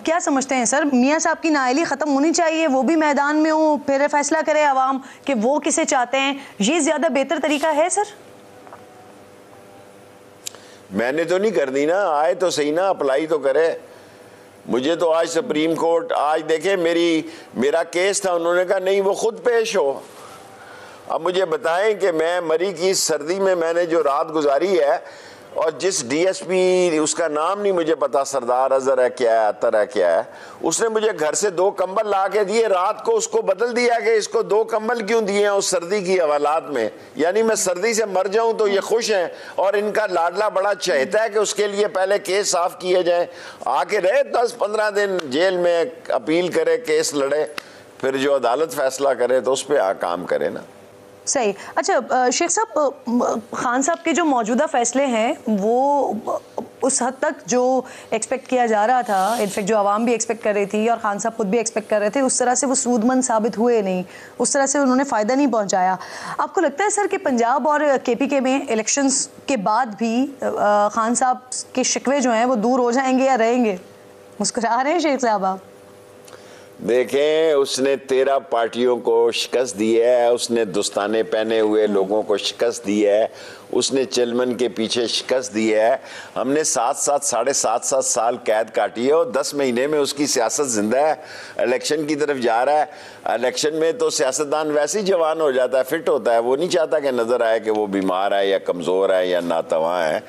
क्या समझते हैं सर, मियां साहब की नाअहली ख़त्म होनी चाहिए, वो भी मैदान में हो, फिर फैसला करे अवाम कि वो किसे चाहते हैं, ये ज़्यादा बेहतर तरीका है सर? मैंने तो नहीं कर दी ना, आए तो सही ना, अप्लाई तो करे। मुझे तो आज सुप्रीम कोर्ट, आज देखे मेरा केस था, उन्होंने कहा नहीं वो खुद पेश हो। अब मुझे बताएं कि मैं मरी की सर्दी में मैंने जो रात गुजारी है, और जिस डीएसपी, उसका नाम नहीं मुझे पता, सरदार अजहर है क्या है, अतर है क्या है, उसने मुझे घर से 2 कंबल ला के दिए, रात को उसको बदल दिया कि इसको 2 कंबल क्यों दिए हैं उस सर्दी की हवालात में, यानी मैं सर्दी से मर जाऊं तो ये खुश हैं, और इनका लाडला बड़ा चाहता है कि उसके लिए पहले केस साफ किए जाए। आके रहे 10-15 दिन जेल में, अपील करे, केस लड़े, फिर जो अदालत फैसला करे तो उस पर काम करे ना। सही। अच्छा शेख साहब, खान साहब के जो मौजूदा फैसले हैं वो उस हद तक जो एक्सपेक्ट किया जा रहा था, इनफैक्ट जो आवाम भी एक्सपेक्ट कर रही थी और खान साहब खुद भी एक्सपेक्ट कर रहे थे, उस तरह से वो सूदमंद साबित हुए नहीं, उस तरह से उन्होंने फ़ायदा नहीं पहुंचाया। आपको लगता है सर कि पंजाब और केपीके में इलेक्शंस के बाद भी खान साहब के शिकवे जो हैं वो दूर हो जाएंगे या रहेंगे? मुस्कुरा रहे हैं शेख साहब आप। देखें, उसने 13 पार्टियों को शिकस्त दी है, उसने दुस्ताने पहने हुए लोगों को शिकस्त दी है, उसने चिलमन के पीछे शिकस्त दी है। हमने 7-7 साल कैद काटी है, और 10 महीने में उसकी सियासत जिंदा है, इलेक्शन की तरफ जा रहा है। इलेक्शन में तो सियासतदान वैसे ही जवान हो जाता है, फिट होता है, वो नहीं चाहता कि नजर आए कि वो बीमार है या कमज़ोर है या नातवा है।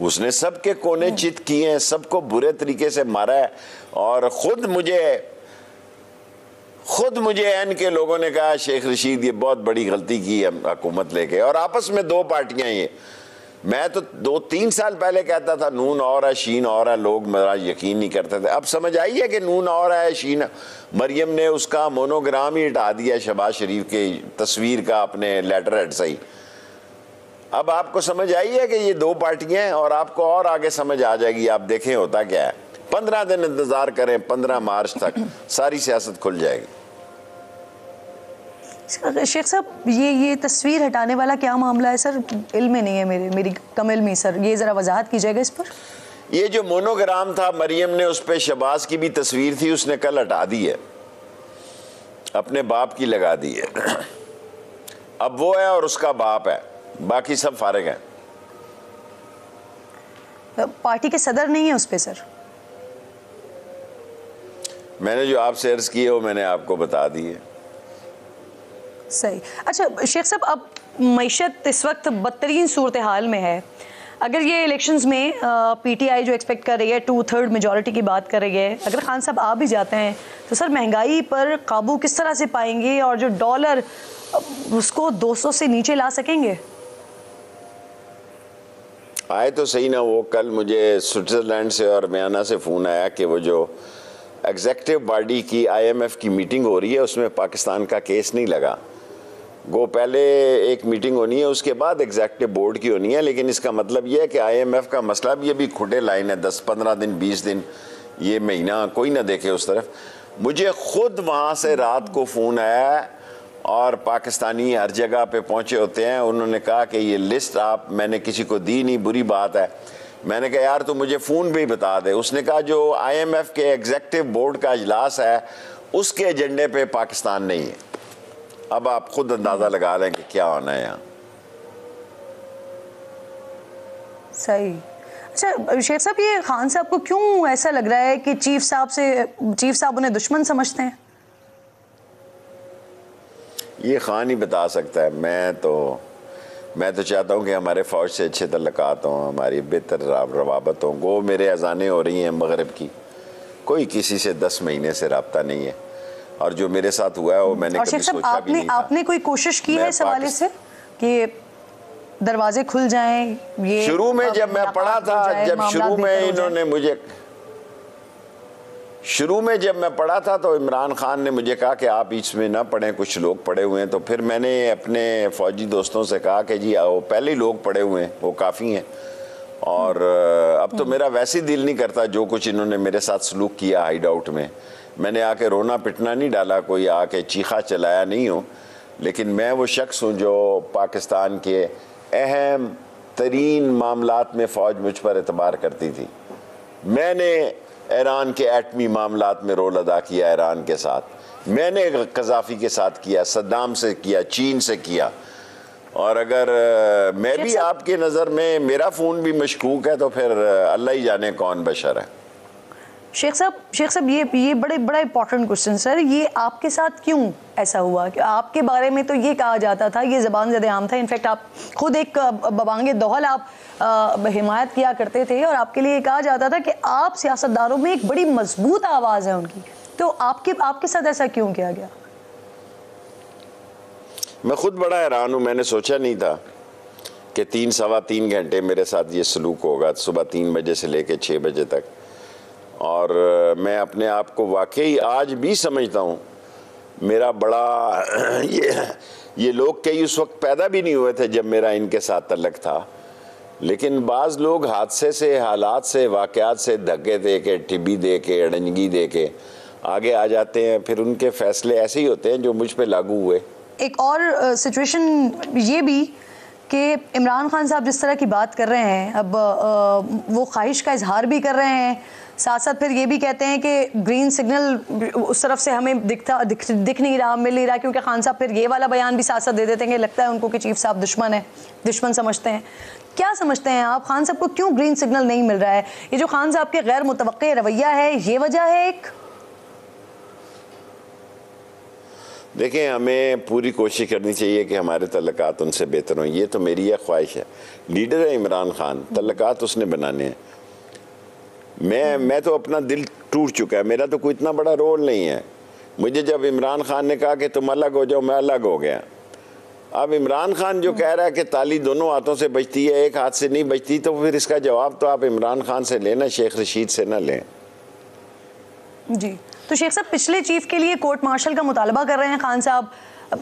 उसने सबके कोने चित किए हैं, सबको बुरे तरीके से मारा है, और खुद मुझे एन के लोगों ने कहा शेख रशीद ये बहुत बड़ी गलती की है हुकूमत लेके, और आपस में 2 पार्टियां ये। मैं तो 2-3 साल पहले कहता था नून और है शीन और है, लोग मेरा यकीन नहीं करते थे। अब समझ आई है कि नून और है शीन। मरियम ने उसका मोनोग्राम ही हटा दिया शहबाज शरीफ की तस्वीर का अपने लेटर हेड से ही। अब आपको समझ आई है कि ये 2 पार्टियां हैं, और आपको और आगे समझ आ जाएगी। आप देखें होता क्या है, 15 दिन इंतजार करें, 15 मार्च तक सारी सियासत खुल जाएगी। शेख साहब, ये तस्वीर हटाने वाला क्या मामला है सर? इल्म में नहीं है मेरी कम इल्मी सर, ये ज़रा वजाहत कीजिएगा इस पर। ये जो मोनोग्राम था, मरियम ने उस पर शहबाज की भी तस्वीर थी, उसने कल हटा दी है, अपने बाप की लगा दी है। अब वो है और उसका बाप है, बाकी सब फारिग हैं। पार्टी के सदर नहीं है उस पर सर? मैंने जो आपसे अर्ज की है वो मैंने आपको बता दी है। सही। अच्छा शेख साहब, अब मईशत इस वक्त बदतरीन सूरत हाल में है। अगर ये इलेक्शंस में पीटीआई जो एक्सपेक्ट कर रही है 2/3 मेजॉरिटी की बात कर रही है, अगर खान साहब आ भी जाते हैं तो सर महंगाई पर काबू किस तरह से पाएंगे, और जो डॉलर उसको 200 से नीचे ला सकेंगे? आए तो सही ना। वो कल मुझे स्विट्ज़रलैंड से और म्याना से फ़ोन आया कि वो जो एग्जेक्टिव बॉडी की IMF की मीटिंग हो रही है, उसमें पाकिस्तान का केस नहीं लगा। वो पहले एक मीटिंग होनी है, उसके बाद एग्जेक्टिव बोर्ड की होनी है। लेकिन इसका मतलब ये है कि IMF का मसला भी अभी खुटे लाइन है, 10-15 दिन 20 दिन, ये महीना कोई ना देखे उस तरफ। मुझे खुद वहाँ से रात को फ़ोन आया, और पाकिस्तानी हर जगह पे पहुँचे होते हैं। उन्होंने कहा कि ये लिस्ट मैंने किसी को दी नहीं, बुरी बात है। मैंने कहा यार तू मुझे फ़ोन पे ही बता दे। उसने कहा जो IMF के एग्जेक्टिव बोर्ड का इजलास है उसके एजेंडे पे पाकिस्तान नहीं है। अब आप खुद अंदाज़ा लगा लें कि क्या होना है यहाँ। सही। अच्छा शेख साहब, ये खान साहब को क्यों ऐसा लग रहा है कि चीफ साहब उन्हें दुश्मन समझते हैं? ये खान ही बता सकता है। मैं तो चाहता हूँ कि हमारे फ़ौज से अच्छे तल्लुकात हों, हमारी बेहतर रवाबत हों। गो मेरे अज़ानें हो रही हैं मगरब की, कोई किसी से 10 महीने से रब्ता नहीं है, और जो मेरे साथ हुआ है वो मैंने कभी सोचा भी नहीं था। आपने कोई कोशिश की है इस हवाले से कि दरवाजे खुल जाएं? ये शुरू में जब मैं पढ़ा था, जब मैं पढ़ा था तो इमरान खान ने मुझे कहा कि आप इसमें ना पढ़ें, कुछ लोग पढ़े हुए हैं। तो फिर मैंने अपने फ़ौजी दोस्तों से कहा कि जी आओ, पहले ही लोग पढ़े हुए हैं, वो काफ़ी हैं। और अब तो मेरा वैसे ही दिल नहीं करता जो कुछ इन्होंने मेरे साथ सलूक किया हाइड आउट में। मैंने आके रोना पिटना नहीं डाला, कोई आके चीखा चलाया नहीं हो, लेकिन मैं वो शख्स हूँ जो पाकिस्तान के अहम तरीन मामलात में फ़ौज मुझ पर एतबार करती थी। मैंने ईरान के एटमी मामलात में रोल अदा किया ईरान के साथ, मैंने कज़ाफ़ी के साथ किया, सद्दाम से किया, चीन से किया। और अगर मैं भी आपके नज़र में मेरा फ़ोन भी मशकूक है तो फिर अल्लाह ही जाने कौन बशर है। शेख साहब ये बड़ा इंपॉर्टेंट क्वेश्चन सर, ये आपके साथ क्यों ऐसा हुआ कि आपके बारे में तो ये कहा जाता था, ये ज़बान ज़द आम था, इनफैक्ट आप खुद एक बबांगे दोहल आप हिमायत किया करते थे और आपके लिए कहा जाता था कि आप सियासतदारों में एक बड़ी मजबूत आवाज़ है उनकी, तो आपके साथ ऐसा क्यों किया गया? मैं खुद बड़ा हैरान हूँ, मैंने सोचा नहीं था कि 3-3.25 घंटे मेरे साथ ये सलूक होगा, सुबह 3 बजे से लेकर 6 बजे तक। और मैं अपने आप को वाकई आज भी समझता हूँ मेरा बड़ा ये लोग कई उस वक्त पैदा भी नहीं हुए थे जब मेरा इनके साथ तल्लक था, लेकिन बाज़ लोग हादसे से, हालात से, वाक़यात से धक्के दे के, टिब्बी दे के, अड़ंगी दे के आगे आ जाते हैं, फिर उनके फ़ैसले ऐसे ही होते हैं जो मुझ पे लागू हुए। एक और सिचुएशन ये भी कि इमरान खान साहब जिस तरह की बात कर रहे हैं, अब वो ख्वाहिश का इजहार भी कर रहे हैं, साथ साथ फिर ये भी कहते हैं कि ग्रीन सिग्नल उस तरफ से हमें दिख नहीं रहा, मिल नहीं रहा, क्योंकि खान साहब फिर ये वाला बयान भी साथ साथ दे देते हैं कि लगता है उनको कि चीफ साहब दुश्मन है, दुश्मन समझते हैं। क्या समझते हैं आप, खान साहब को क्यों ग्रीन सिग्नल नहीं मिल रहा है? ये जो खान साहब के गैर मुतवक्के रवैया है, ये वजह है एक? देखें, हमें पूरी कोशिश करनी चाहिए कि हमारे तल्लकात उनसे बेहतर हों, ये तो मेरी यह ख्वाहिश है। लीडर है इमरान खान, तल्लकात उसने बनाने हैं। मैं तो अपना दिल टूट चुका है, मेरा तो कोई इतना बड़ा रोल नहीं है। मुझे जब इमरान खान ने कहा कि तुम अलग हो जाओ, मैं अलग हो गया। अब इमरान खान जो कह रहा है कि ताली दोनों हाथों से बजती है, एक हाथ से नहीं बजती, तो फिर इसका जवाब तो आप इमरान खान से लेना, शेख रशीद से ना लें। जी, तो शेख साहब पिछले चीफ के लिए कोर्ट मार्शल का मुतालबा कर रहे हैं खान साहब,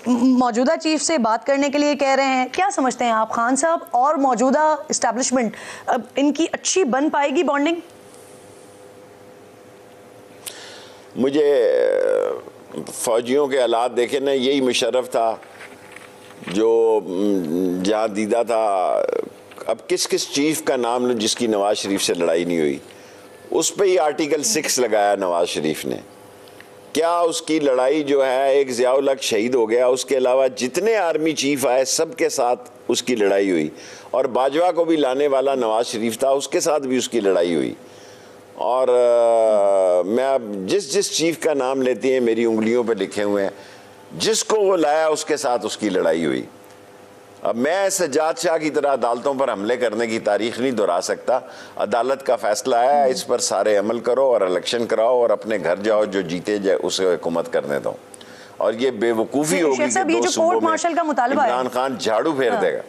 मौजूदा चीफ से बात करने के लिए कह रहे हैं। क्या समझते हैं आप, खान साहब और मौजूदा इस्टेब्लिशमेंट इनकी अच्छी बन पाएगी बॉन्डिंग? मुझे फौजियों के हालात देखे ना, यही मुशर्रफ था जो जहाँ दीदा था। अब किस किस चीफ का नाम लूँ जिसकी नवाज शरीफ से लड़ाई नहीं हुई? उस पर ही आर्टिकल 6 लगाया नवाज शरीफ ने। क्या उसकी लड़ाई जो है, एक ज़ियाउल हक शहीद हो गया, उसके अलावा जितने आर्मी चीफ आए सबके साथ उसकी लड़ाई हुई, और बाजवा को भी लाने वाला नवाज शरीफ था, उसके साथ भी उसकी लड़ाई हुई। और मैं अब जिस चीफ का नाम लेती हैं मेरी उंगलियों पे लिखे हुए हैं, जिसको वो लाया उसके साथ उसकी लड़ाई हुई। अब मैं सज्जाद शाह की तरह अदालतों पर हमले करने की तारीख नहीं दोहरा सकता। अदालत का फैसला है, इस पर सारे अमल करो और इलेक्शन कराओ और अपने घर जाओ, जो जीते जाए उसे हुकूमत करने दो। और ये बेवकूफ़ी होगी कि 2 सूबों में इमरान खान झाड़ू फेर देगा।